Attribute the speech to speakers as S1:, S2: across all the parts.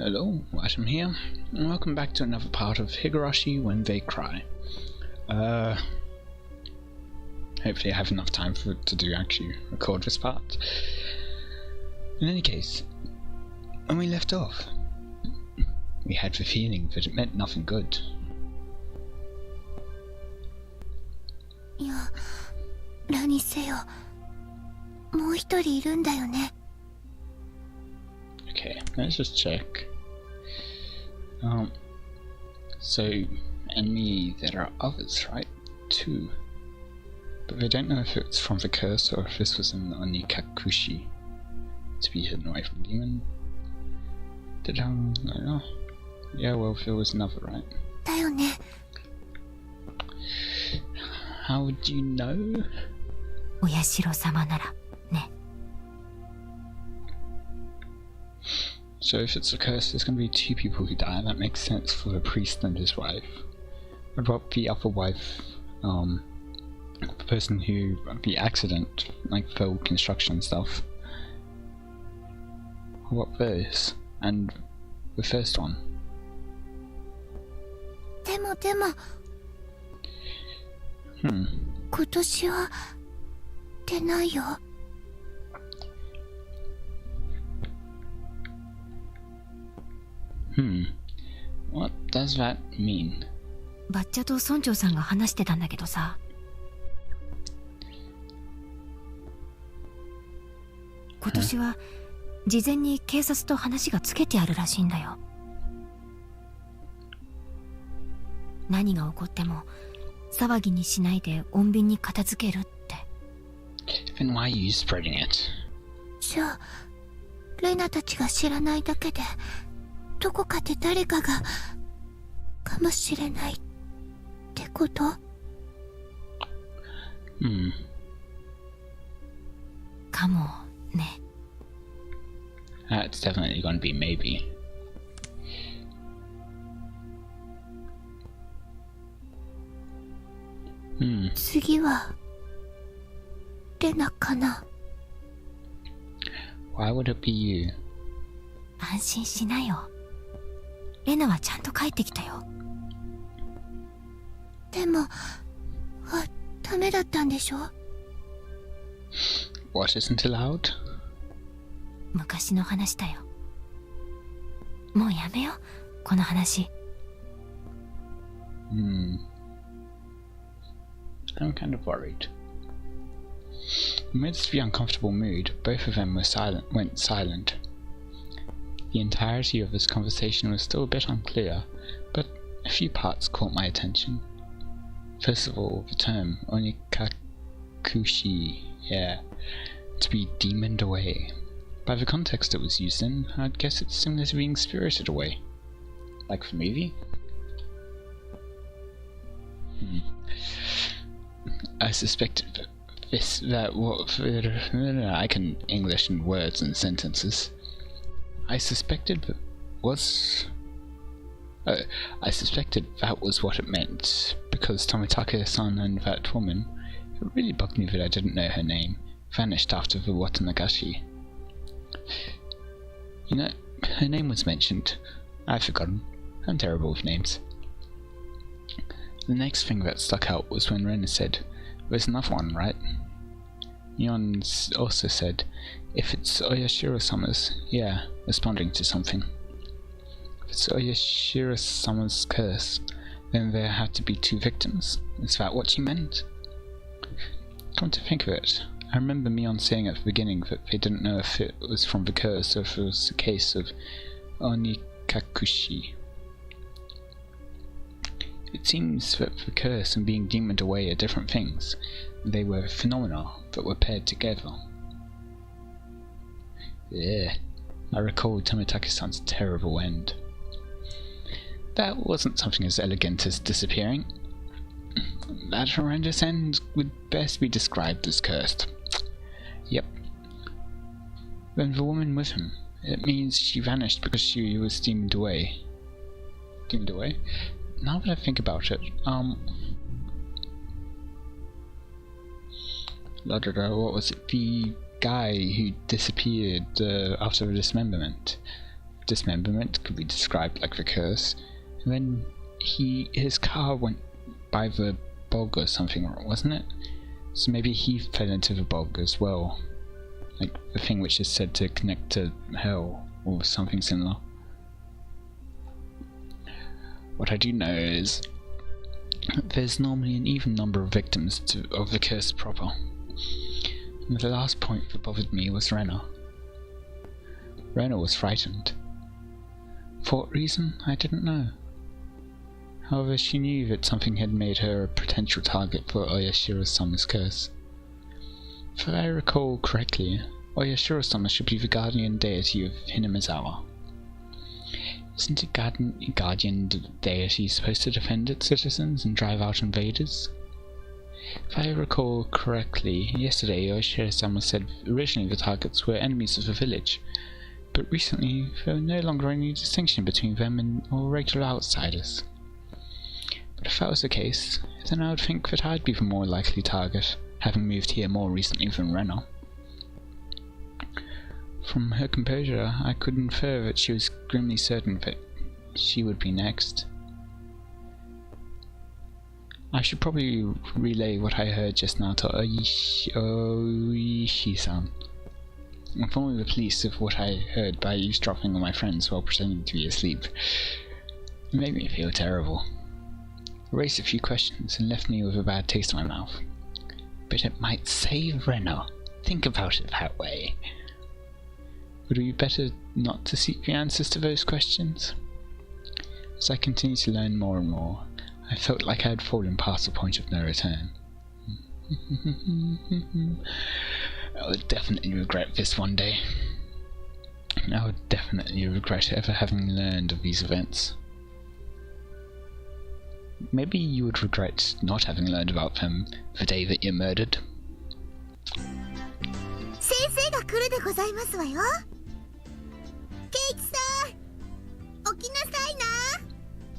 S1: Hello, Atom here, and welcome back to another part of Higurashi When They Cry. Hopefully I have enough time to actually record this part. In any case, when we left off, we had the feeling that it meant nothing good.
S2: いや、何せよ、もう一人いるんだよね。
S1: Okay, let's just check. So, and me, there are others, right? Two. But they don't know if it's from the curse or if this was an Onikakushi to be hidden away from demon. I don't know. Yeah, well, there was another, right?
S2: だよね。
S1: How would you know?
S2: お社様ならね。
S1: So if it's a curse, there's going to be two people who die. That makes sense for the priest and his wife. What about the other wife? The person who, the accident, like fell construction stuff. What about this? And the first one?
S2: でも、今年は出ないよ。
S1: What does that mean?
S2: バッチャと村長さんが話してたんだけどさ。今年は事前に警察と話がつけてあるらしいんだよ。何が起こっても騒ぎにしないで穏便に片付けるって。
S1: Then why are you spreading it?
S2: じゃあ、レナたちが知らないだけで。 どこかで誰かがかもしれないってこと？かもね。
S1: That's definitely going to be maybe.
S2: 次はレナかな。
S1: Why would it be you?
S2: 安心しなよ。 レナはちゃんと帰ってきたよ。でも、ダメだったんでしょ？
S1: What isn't allowed?
S2: 昔の話だよ。もうやめよ、この話。
S1: I'm kind of worried. Amidst the uncomfortable mood, both of them went silent. The entirety of this conversation was still a bit unclear, but a few parts caught my attention. First of all, the term Onikakushi, to be demoned away. By the context it was used in, I'd guess it's similar to being spirited away. Like the movie? I suspected I can English in words and sentences. I suspected that was what it meant, because Tomitake-san and that woman, it really bugged me that I didn't know her name, vanished after the Watanagashi. You know, her name was mentioned. I've forgotten. I'm terrible with names. The next thing that stuck out was when Rena said, "There's another one, right?" Yon also said, "If it's Oyashiro-sama's, yeah," responding to something. If it's Oyashiro-sama's curse, then there had to be two victims. Is that what she meant? Come to think of it, I remember Mion saying at the beginning that they didn't know if it was from the curse or if it was a case of Onikakushi. It seems that the curse and being demoned away are different things. They were phenomena that were paired together. Yeah, I recall Tomitake-san's terrible end. That wasn't something as elegant as disappearing. That horrendous end would best be described as cursed. Yep. Then the woman with him, it means she vanished because she was demoned away. Demoned away? Now that I think about it, what was it? The guy who disappeared after the dismemberment. dismemberment could be described like the curse. And then his car went by the bog or something, wasn't it? So maybe he fell into the bog as well. Like the thing which is said to connect to hell or something similar. What I do know is there's normally an even number of victims of the curse proper. And the last point that bothered me was Rena. Rena was frightened. For what reason, I didn't know. However, she knew that something had made her a potential target for Oyashiro-sama's curse. If I recall correctly, Oyashiro-sama should be the guardian deity of Hinamizawa. Isn't a guardian deity supposed to defend its citizens and drive out invaders? If I recall correctly, yesterday Oyashiro-sama said originally the targets were enemies of the village, but recently there were no longer any distinction between them and all regular outsiders. But if that was the case, then I would think that I'd be the more likely target, having moved here more recently than Rena. From her composure, I could infer that she was grimly certain that she would be next. I should probably relay what I heard just now to Oishi-san. Informing the police of what I heard by eavesdropping on my friends while pretending to be asleep. It made me feel terrible. It raised a few questions and left me with a bad taste in my mouth. But it might save Rena. Think about it that way. Would it be better not to seek the answers to those questions? As I continued to learn more and more, I felt like I had fallen past the point of no return. I would definitely regret this one day. I would definitely regret ever having learned of these events. Maybe you would regret not having learned about them the day that you're murdered.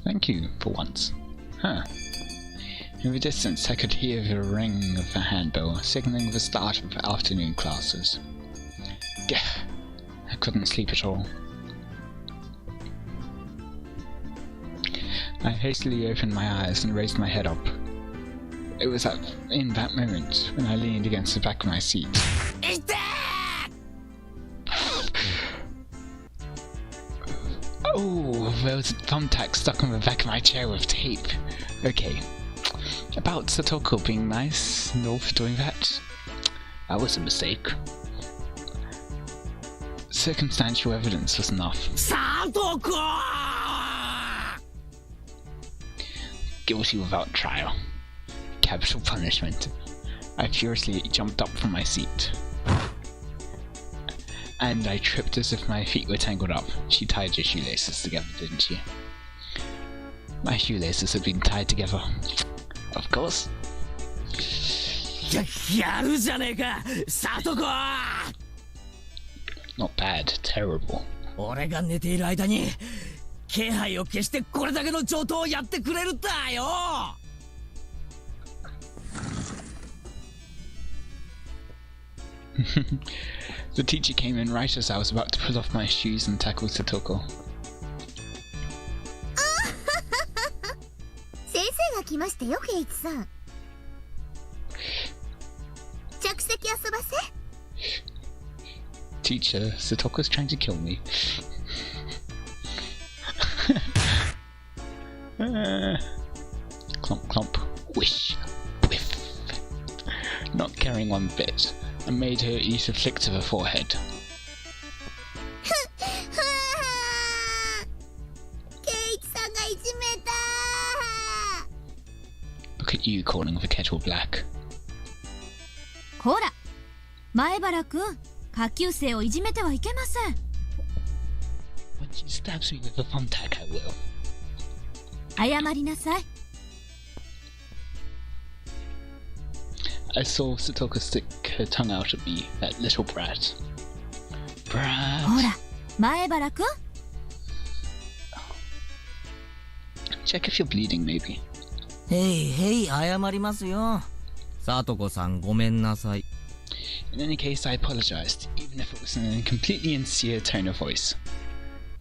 S1: Thank you, for once. Huh. In the distance I could hear the ring of the handbell, signalling the start of the afternoon classes. Gah! I couldn't sleep at all. I hastily opened my eyes and raised my head up. It was in that moment when I leaned against the back of my seat. Oh, there was a thumbtack stuck on the back of my chair with tape. Okay. About Satoko being nice and all for doing that. That was a mistake. Circumstantial evidence was enough. Satoko! Guilty without trial. Capital punishment. I furiously jumped up from my seat. And I tripped as if my feet were tangled up. She tied your shoelaces together, didn't she? My shoelaces had been tied together. Of course. Not bad, terrible. The teacher came in right as I was about to pull off my shoes and tackle Satoko. Teacher, Satoko's trying to kill me. Clomp clomp, whish, whiff. Not caring one bit, I made her eat a flick to the forehead. Look at you calling the kettle black.
S2: Hora, Maebara-kun, 下級生をいじめてはいけません.
S1: When she stabs me with a thumbtack, I will.
S2: 謝りなさい.
S1: I saw Satoko stick her tongue out at me, that little brat. Brat!
S2: Hora, Maebara-kun?
S1: Check if you're bleeding, maybe.
S3: Hey, 謝りますよ。Satoko-san, ごめんなさい。
S1: In any case, I apologized, even if it was in a completely insincere tone of voice.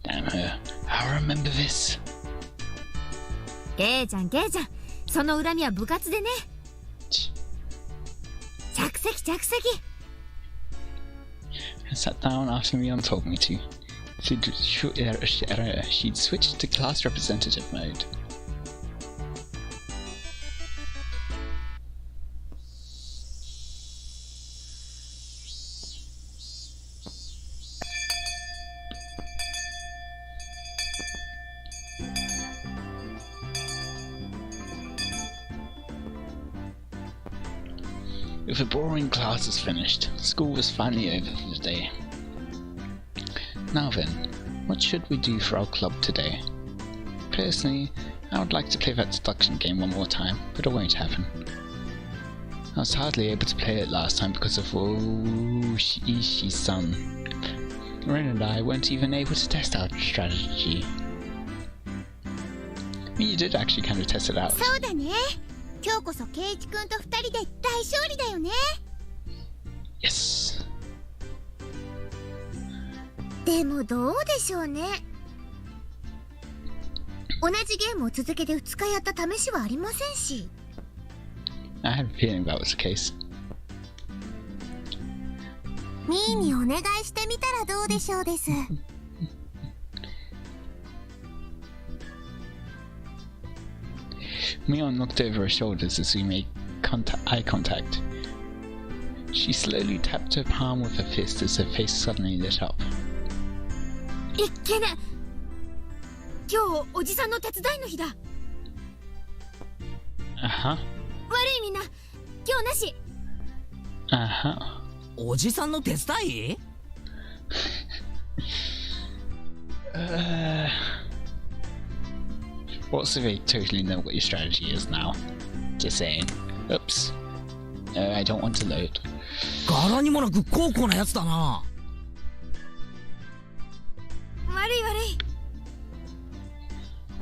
S1: Damn her. I'll remember this.
S2: ケイちゃん、その恨みは部活でね。着席。
S1: I sat down after Mion told me to. She'd switched to class representative mode. With the boring classes finished, school was finally over for the day. Now then, what should we do for our club today? Personally, I would like to play that deduction game one more time, but it won't happen. I was hardly able to play it last time because of Onikakushi-san. Ren and I weren't even able to test our strategy. I mean, you did actually kind of test it out.
S2: そうだね。今日こそケイチ君と2人で大勝利だよね。
S1: Yes.
S2: でもどうでしょうね。同じゲームを続けて2日やった試しはありませんし。
S1: I had a feeling that was the case.
S2: ミーにお願いしてみたらどうでしょうです。
S1: Mion looked over her shoulders as we made eye contact. She slowly tapped her palm with her fist as her face suddenly lit up.
S2: いっけね。今日おじさんの手伝いの日だ。
S1: Uh-huh.
S2: 悪いみんな、今日なし。
S1: Uh-huh.
S3: おじさんの手伝い
S1: What's if they totally know what your strategy is now? Just saying. Oops. No, I don't want to load.
S3: 柄にもなく高校なやつだな。
S2: 悪い。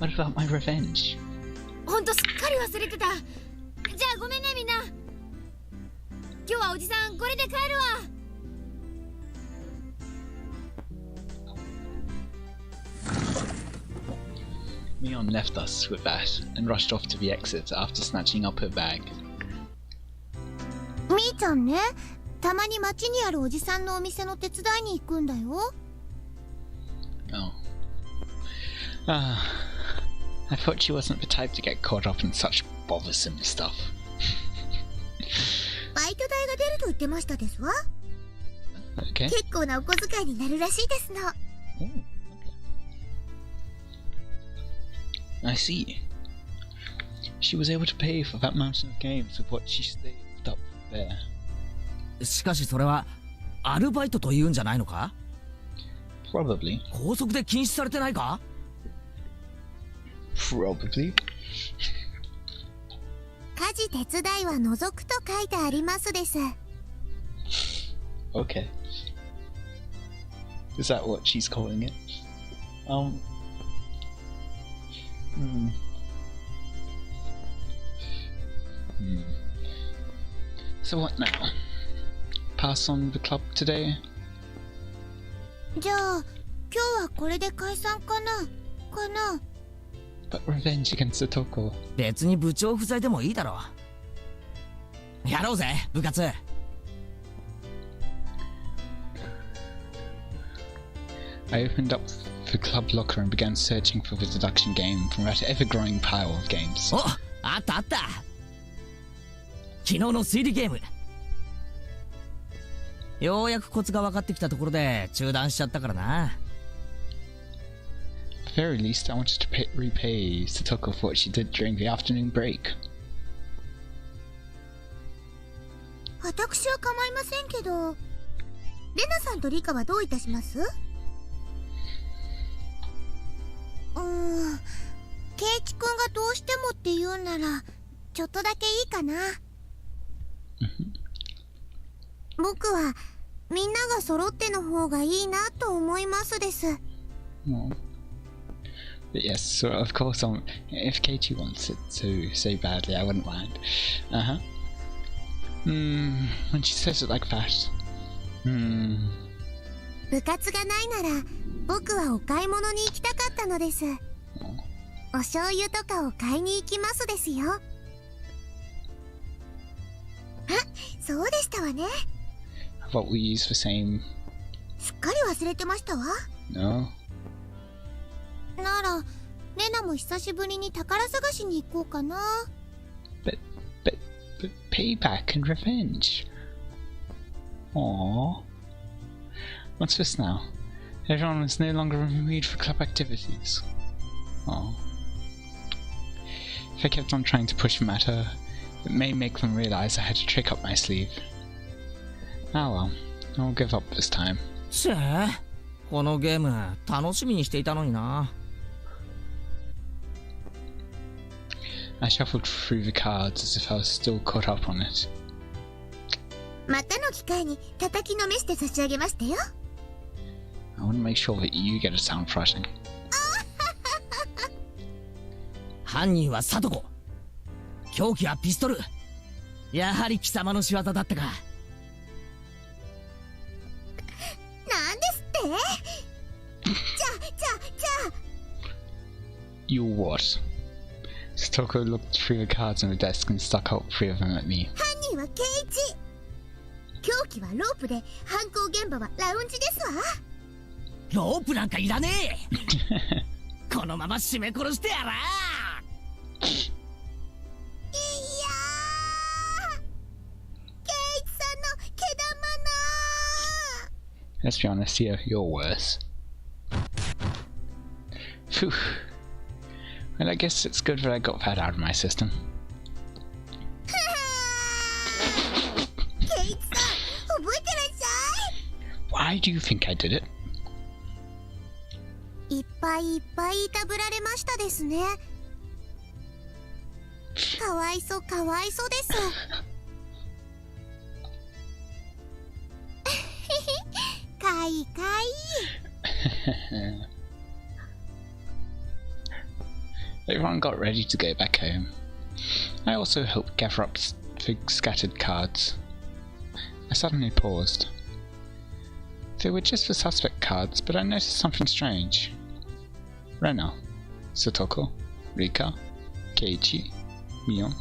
S1: What about my revenge?
S2: ほんとすっかり忘れてた。じゃあごめんねみんな。今日はおじさんこれで帰るわ。
S1: Mion left us with that and rushed off to the exit after snatching up her bag.
S2: みーちゃんね、たまに町にあるおじさんのお店の手伝いに行くんだよ。
S1: Oh. I thought she wasn't the type to get caught up in such bothersome stuff.
S2: バイト代が出ると言ってましたですわ。
S1: Okay.
S2: 結構なお小遣いになるらしいですの。
S1: Oh, okay. I see. She was able to pay for that mountain of games with what she saved up there.
S3: しかしそれはアルバイトというんじゃないのか？
S1: Probably.
S3: 校則で禁止されてないか？
S1: Probably.
S2: 家事手伝いは除くと書いてありますです。
S1: Okay. Is that what she's calling it? So what now? Pass on the club today?
S2: じゃあ今日はこれで解散かな。
S1: But revenge against Satoko.
S3: 別に部長不在でもいいだろう。やろうぜ部活。
S1: I opened up the club locker and began searching for the deduction game from that ever-growing pile of games.
S3: お、あった昨日の推理ゲーム。ようやくコツが分かってきたところで中断しちゃったからな。
S1: At the very least, I wanted to repay Satoko for what she did during the afternoon break.
S2: 私は構いませんけど、レナさんとリカはどういたします？ケイチ君がどうしてもって言うならちょっとだけいいかな。僕はみんなが揃っての方がいいなと思いますです。
S1: Well, but yes, so of course, if Katie wants it so badly, I wouldn't mind. When she says it like that,
S2: 部活がないなら僕はお買い物に行きたかったのです。お醤油とかを買いに行きますですよ。あ、そうでしたわね。
S1: I thought we used the same.
S2: すっかり忘れてましたわ。
S1: No?
S2: ならレナも久しぶりに宝探しに行こうかな。
S1: But payback and revenge. Aww. What's this now? Everyone is no longer in the mood for club activities. Aww. If I kept on trying to push them at her, it may make them realize I had a trick up my sleeve. Ah well, I'll give up this time.
S3: ちぇ、このゲーム楽しみにしていたのにな。
S1: I shuffled through the cards as if I was still caught up on it.
S2: またの機会に叩きのめして差し上げましたよ。
S1: I want to make sure that you get a sound thrashing.
S3: 犯人はサトコ、凶器はピストル。やはり貴様の仕業だったか。
S2: なんですって？じゃあ
S1: You what? Satoko looked through the cards on the desk and stuck out 3 of them at me.
S2: 犯人はケイチ。凶器はロープで、犯行現場はラウンジですわ。
S3: ロープなんかいらねえ。このまま締め殺してやら。
S2: いやー、ケイチさんの毛玉な。
S1: Let's be honest here, you're worse. Phew. Well, I guess it's good that I got that out of my system.
S2: ケイチさん、覚えてらっしゃい。
S1: Why do you think I did it?
S2: いっぱいいっぱいいたぶられましたですね。かわいそうかわいそうです。かいかい。
S1: Everyone got ready to go back home. I also helped gather up the scattered cards. I suddenly paused. They were just the suspect cards, but I noticed something strange. Rena, Satoko, Rika, Keiichi, Mion,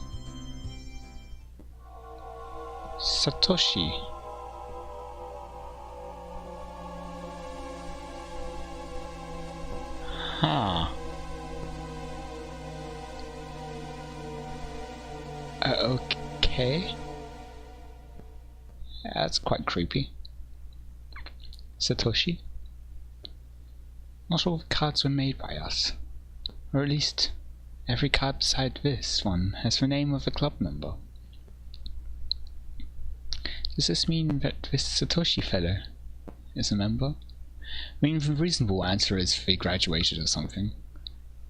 S1: Satoshi. Huh. Okay. That's quite creepy. Satoshi? Not all the cards were made by us. Or at least, every card beside this one has the name of a club member. Does this mean that this Satoshi fellow is a member? I mean, the reasonable answer is they graduated or something.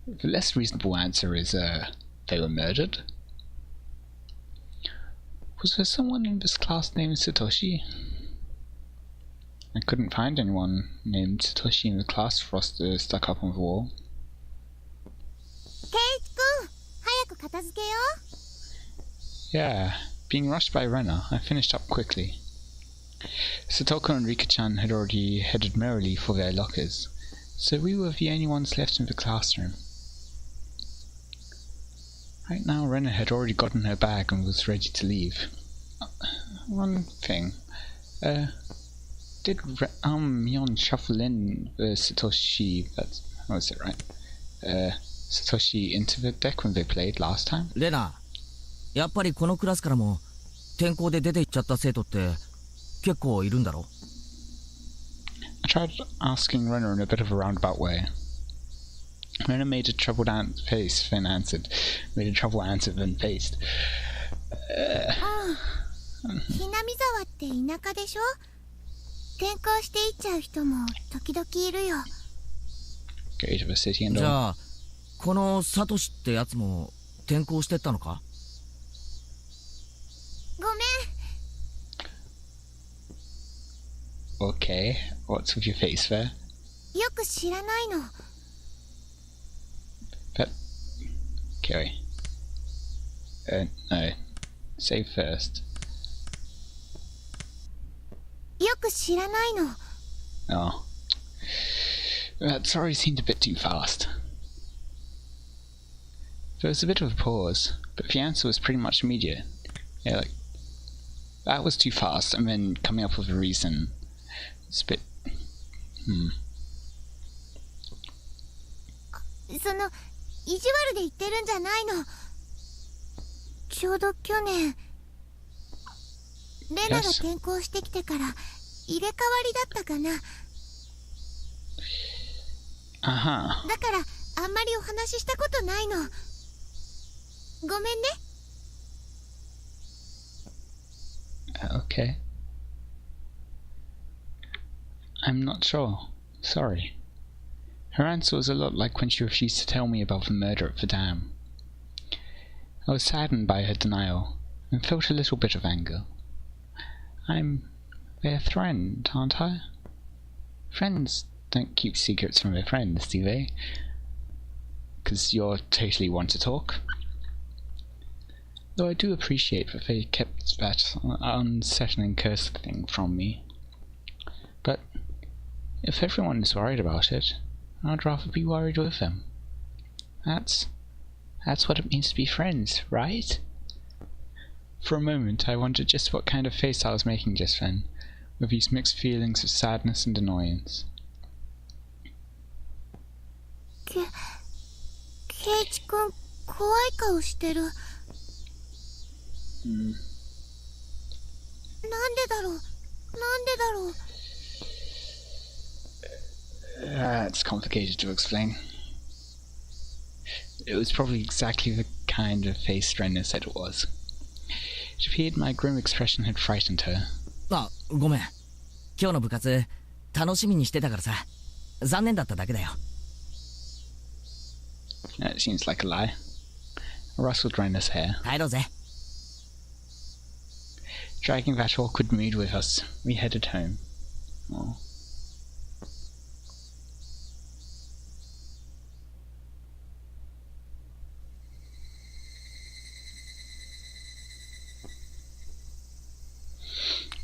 S1: The less reasonable answer is, they were murdered? Was there someone in this class named Satoshi? I couldn't find anyone named Satoshi in the class roster stuck up on the wall.
S2: ケイチ君、早く片付けよう。
S1: Yeah, being rushed by Rena, I finished up quickly. Satoko and Rika-chan had already headed merrily for their lockers, so we were the only ones left in the classroom. Right now, Rena had already gotten her bag and was ready to leave. One thing, did Mion shuffle in the Satoshi, what was it, right? Satoshi into the deck when they played last time?
S3: レナ、やっぱりこのクラスからも転校で出て行っちゃった生徒って結構いるんだろ？
S1: I tried asking Rena in a bit of a roundabout way. Rena made a troubled face, then answered. Made a troubled answer, then faced.
S2: ひなみ沢って田舎でしょ？転校していっちゃう人も時々いるよ。
S1: Go to the city and
S3: じ
S1: all.
S3: ゃあこのサトシってやつも転校してったのか？
S2: ごめん。
S1: Okay, what's with your face there?
S2: よく知らないの。
S1: But... Okay. No. Say first.
S2: よく知らないの。
S1: Oh. That sorry seemed a bit too fast. There was a bit of a pause, but the answer was pretty much immediate. Yeah, like, that was too fast, and then coming up with a reason. It's a bit...
S2: その、意地悪で言ってるんじゃないの。ちょうど去年、レナが転校してきてから入れ替わりだったかな。だからあんまりお話ししたことないの。ごめんね。
S1: Okay. I'm not sure. Sorry. Her answer was a lot like when she refused to tell me about the murder at the dam. I was saddened by her denial, and felt a little bit of anger. I'm their friend, aren't I? Friends don't keep secrets from their friends, do they? 'Cause you're totally one to talk. Though I do appreciate that they kept that unsettling curse thing from me. But if everyone is worried about it, I'd rather be worried with them. That's what it means to be friends, right? For a moment I wondered just what kind of face I was making just then, with these mixed feelings of sadness and annoyance.
S2: ケイチ君、怖い顔してる。なんでだろう。
S1: It's complicated to explain. It was probably exactly the kind of face Renna said it was. It appeared my grim expression had frightened her.
S3: あ、ごめん。今日の部活、楽しみにしてたからさ。残念だっただけだよ。
S1: It seems like a lie. I rustled Renna's hair.
S3: 帰ろうぜ。
S1: Dragging that awkward mood with us, we headed home. Oh.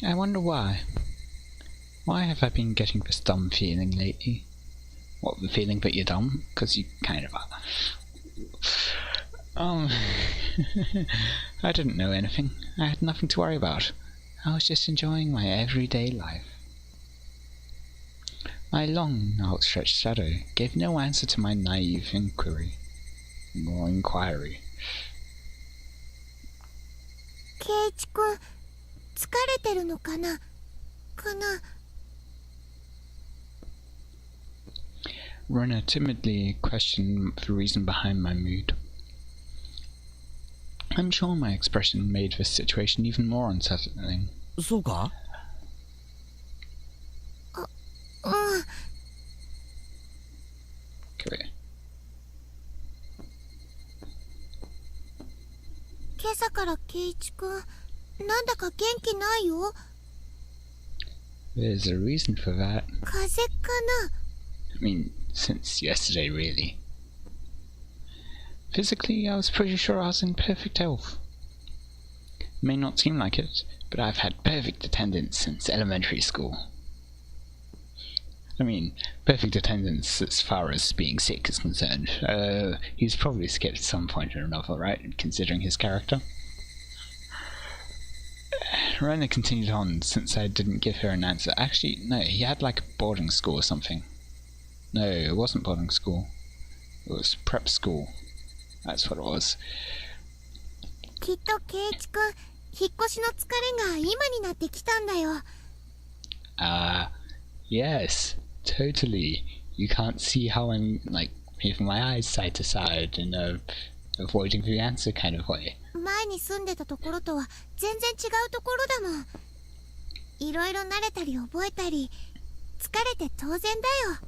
S1: I wonder why. Why have I been getting this dumb feeling lately? What, the feeling that you're dumb? 'Cause you kind of are. I didn't know anything. I had nothing to worry about. I was just enjoying my everyday life. My long, outstretched shadow gave no answer to my naive inquiry.
S2: ケイチ君、疲れてるのかな。
S1: Rona timidly questioned the reason behind my mood. I'm sure my expression made this situation even more unsettling.
S3: そうか？
S2: うん。
S1: Okay.
S2: 今朝からケイチ君、なんだか元気ないよ。
S1: There's a reason for that.
S2: 風邪かな。
S1: I mean, since yesterday, really. Physically, I was pretty sure I was in perfect health. It may not seem like it, but I've had perfect attendance since elementary school. I mean, perfect attendance as far as being sick is concerned. He's probably skipped at some point or another, right, considering his character? Rena continued on since I didn't give her an answer. Actually, no, he had like a boarding school or something. No, it wasn't boarding school. It was prep school. That's what it was.
S2: きっとケイチ君、引っ越しの疲れが今になってきたんだよ。
S1: Yes, totally. You can't see how I'm, like, moving my eyes side to side in a avoiding the answer kind of way.
S2: 前に住んでたところとは全然違うところだもん。いろいろ慣れたり覚えたり、疲れて当然だよ。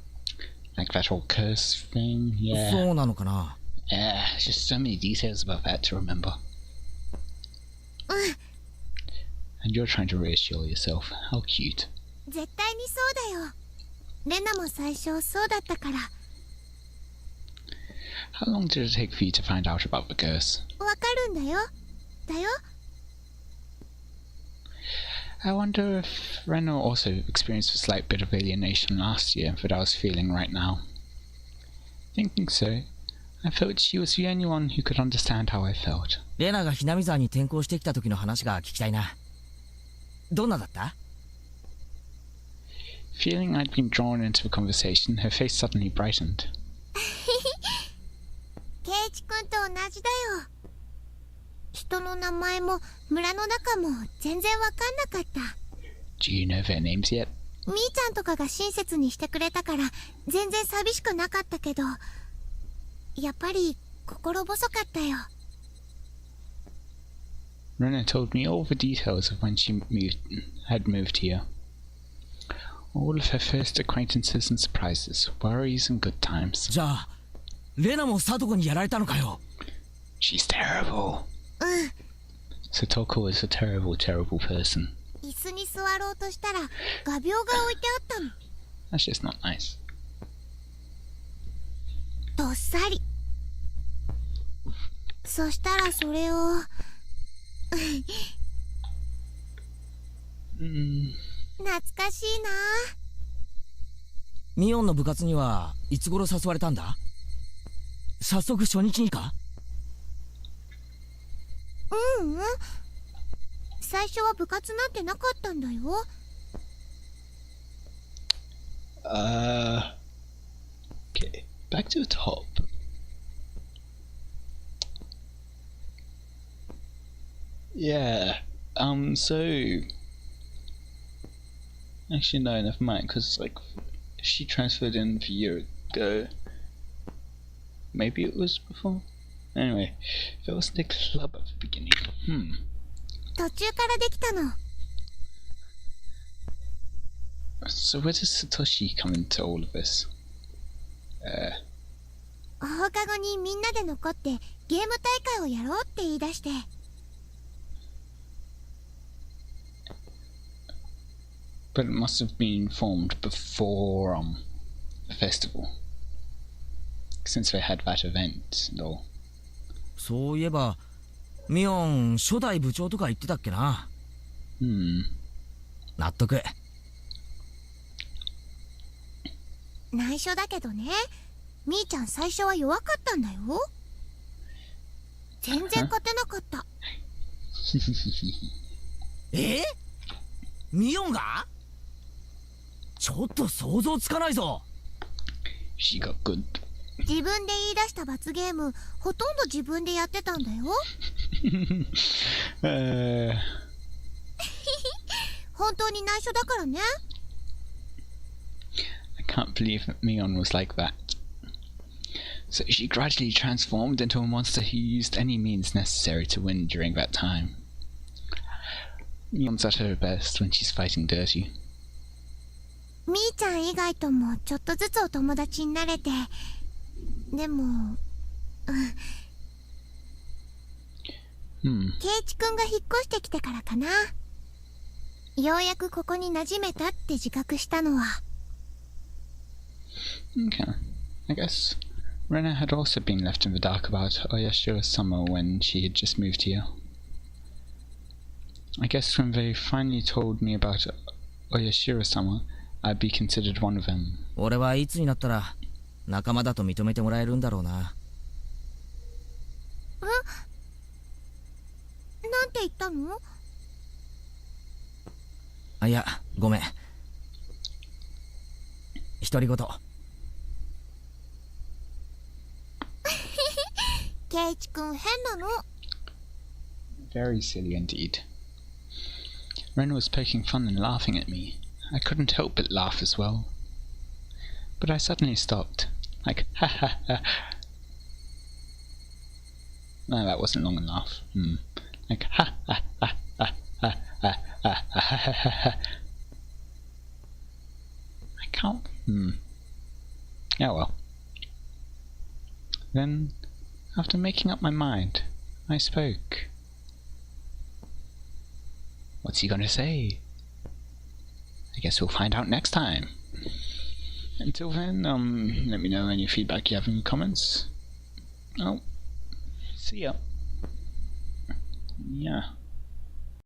S1: Like that whole curse thing, yeah.
S3: そうなのかな。
S1: Yeah, just so many details about that to remember.
S2: うん。
S1: And you're trying to reassure yourself. How cute.
S2: 絶対にそうだよ。レナも最初そうだったから。
S1: How long did it take for you to find out about the curse?
S2: わかるんだよ。
S1: I wonder if Reno also experienced a slight bit of alienation last year that I was feeling right now. Thinking so, I felt she was the only one who could understand how I felt.
S3: レナがひなみ沢に転校してきた時の話が聞きたいな。どんなだった？
S1: Feeling I'd been drawn into the conversation, her face suddenly brightened.
S2: ケイチ君と同じだよ。人の名前も村の中も全然わかんなかった。
S1: Do you know their names yet?
S2: みーちゃんとかが親切にしてくれたから全然寂しくなかったけど、やっぱり心細かったよ。
S1: Rena told me all the details of when she had moved here. All of her first acquaintances and surprises, worries and good times.
S3: じゃあ、レナもサトコにやられたのかよ。
S1: She's terrible.
S2: うん。
S1: Satoko is a terrible, terrible person.
S2: 椅子に座ろうとしたら画鋲が置いてあったの。
S1: That's just not nice.
S2: どっさり。そしたらそれを懐かしいな。
S3: ミオンの部活にはいつ頃誘われたんだ？早速初日にか？
S2: うん。最初は部活なんてなかったんだよ。
S1: Okay, back to the top. Yeah, so... Actually, no, never mind, because, like, she transferred in a year ago. Maybe it was before? Anyway, there wasn't a club at the beginning.
S2: 途中からできたの。
S1: So where does Satoshi come into all of this?
S2: 放課後にみんなで残ってゲーム大会をやろうって言い出して。
S1: But it must have been formed before the festival, since they had that event and all.
S3: そういえばミオン初代部長とか言ってたっけな。納得。
S2: 内緒だけどね、みーちゃん最初は弱かったんだよ。全然勝てなかった。
S3: ミオンが？ちょっと想像つかないぞ。
S1: She got good.
S2: 自分で言い出した罰ゲーム、ほとんど自分でやってたんだよ。本当に内緒だからね。
S1: I can't believe that Mion was like that. So she gradually transformed into a monster who used any means necessary to win during that time. Mion's at her best when she's fighting dirty.
S2: みーちゃん以外ともちょっとずつお友達になれて、でも、ケイチくんが引っ越してきてからかな。ようやくここに馴染めたって自覚したのは。
S1: Okay, I guess Rena had also been left in the dark about Oyashiro's summer when she had just moved here. I guess when they finally told me about Oyashiro's summer, I'd be considered one of them.
S3: 俺はいつになったら仲間だと認めてもらえるんだろうな。
S2: なんて言ったの？
S3: いや、ごめん。独り言。
S2: ケイチくん変なの。
S1: Very silly indeed. Ren was poking fun and laughing at me. I couldn't help but laugh as well. But I suddenly stopped. Like, ha ha ha. No, that wasn't long enough. Like, ha ha ha ha ha ha ha ha ha ha. I can't. Oh well. Then, after making up my mind, I spoke. What's he gonna say? I guess we'll find out next time. Until then, let me know any feedback you have in the comments. Oh, see ya. Yeah.